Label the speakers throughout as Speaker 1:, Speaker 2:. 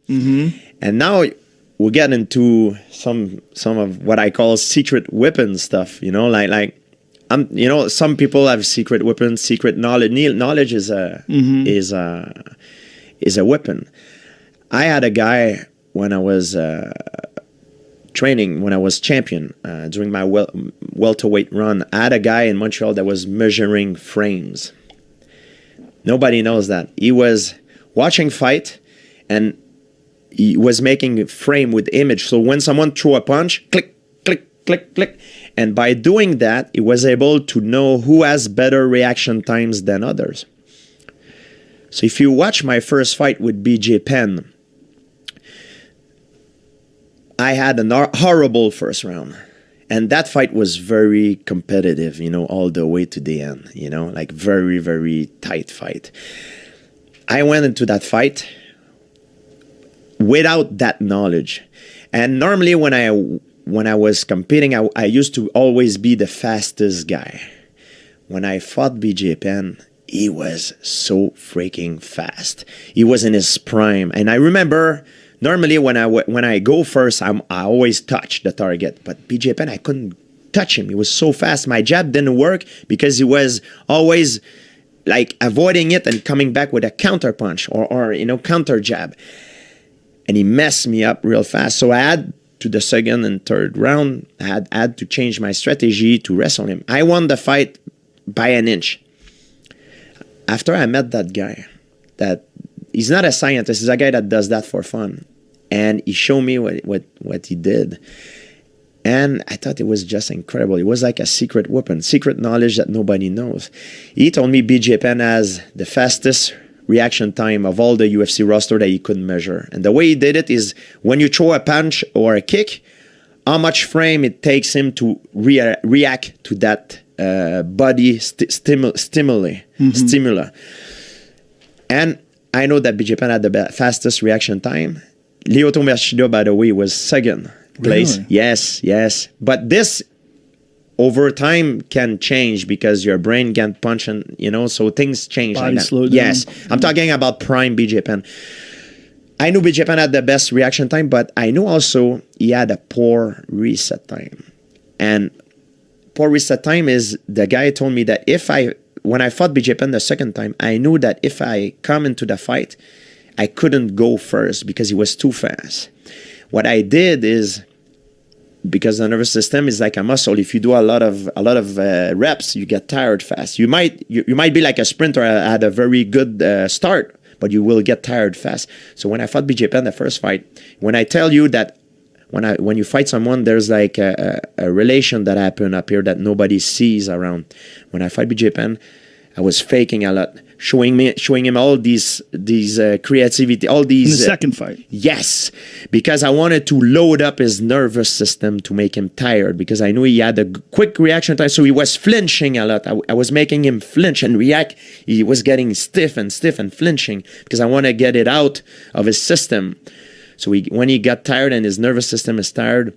Speaker 1: And now we get into some of what I call secret weapon stuff. Some people have secret weapons, secret knowledge. Knowledge is a weapon. I had a guy when I was training, when I was champion during my welterweight run. I had a guy in Montreal that was measuring frames. Nobody knows that. He was watching fight, and he was making a frame with image. So when someone threw a punch, click, click, click, click. And by doing that, he was able to know who has better reaction times than others. So if you watch my first fight with BJ Penn, I had a horrible first round. And that fight was very competitive, all the way to the end, like very, very tight fight. I went into that fight without that knowledge. And normally when I was competing, I used to always be the fastest guy. When I fought BJ Penn, he was so freaking fast. He was in his prime. And I remember, normally when I go first, I always touch the target. But BJ Penn, I couldn't touch him. He was so fast. My jab didn't work because he was always like avoiding it and coming back with a counter punch or counter jab. And he messed me up real fast. So I had to the second and third round, I had to change my strategy to wrestle him. I won the fight by an inch. After I met that guy, that he's not a scientist, he's a guy that does that for fun. And he showed me what he did. And I thought it was just incredible. It was like a secret weapon, secret knowledge that nobody knows. He told me BJ Penn has the fastest reaction time of all the UFC roster that he couldn't measure. And the way he did it is when you throw a punch or a kick, how much frame it takes him to react to that body stimuli. And I know that BJ Penn had the fastest reaction time. Lyoto Machida, by the way, was second place.
Speaker 2: Really?
Speaker 1: Yes. But this over time can change because your brain can't punch and, so things change.
Speaker 2: Body
Speaker 1: like that.
Speaker 2: slow down.
Speaker 1: Yes. I'm talking about prime BJ Penn. I knew BJ Penn had the best reaction time, but I knew also he had a poor reset time. And poor reset time is, the guy told me that when I fought BJ Penn the second time, I knew that if I come into the fight, I couldn't go first because he was too fast. What I did is, because the nervous system is like a muscle. If you do a lot of reps, you get tired fast. You might be like a sprinter at a very good start, but you will get tired fast. So when I fought BJ Penn the first fight, when I tell you that when you fight someone, there's like a relation that happened up here that nobody sees around. When I fight BJ Penn, I was faking a lot, showing him all these creativity, all these.
Speaker 2: In the second fight.
Speaker 1: Yes, because I wanted to load up his nervous system to make him tired, because I knew he had a quick reaction time, so he was flinching a lot. I was making him flinch and react. He was getting stiff and flinching because I want to get it out of his system. So when he got tired and his nervous system is tired,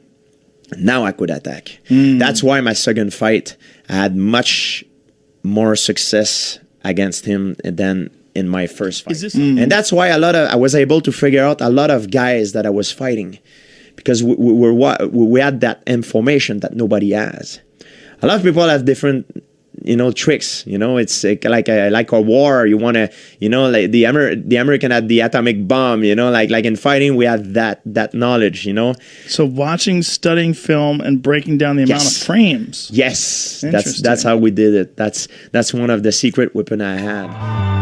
Speaker 1: now I could attack. That's why my second fight, I had much more success against him than in my first fight. And that's why I was able to figure out a lot of guys that I was fighting, because we had that information that nobody has. A lot of people have different tricks. It's like a war. You want to, like the American had the atomic bomb. Like in fighting, we have that knowledge.
Speaker 2: So watching, studying film, and breaking down the amount of frames.
Speaker 1: Yes, that's how we did it. That's one of the secret weapon I had.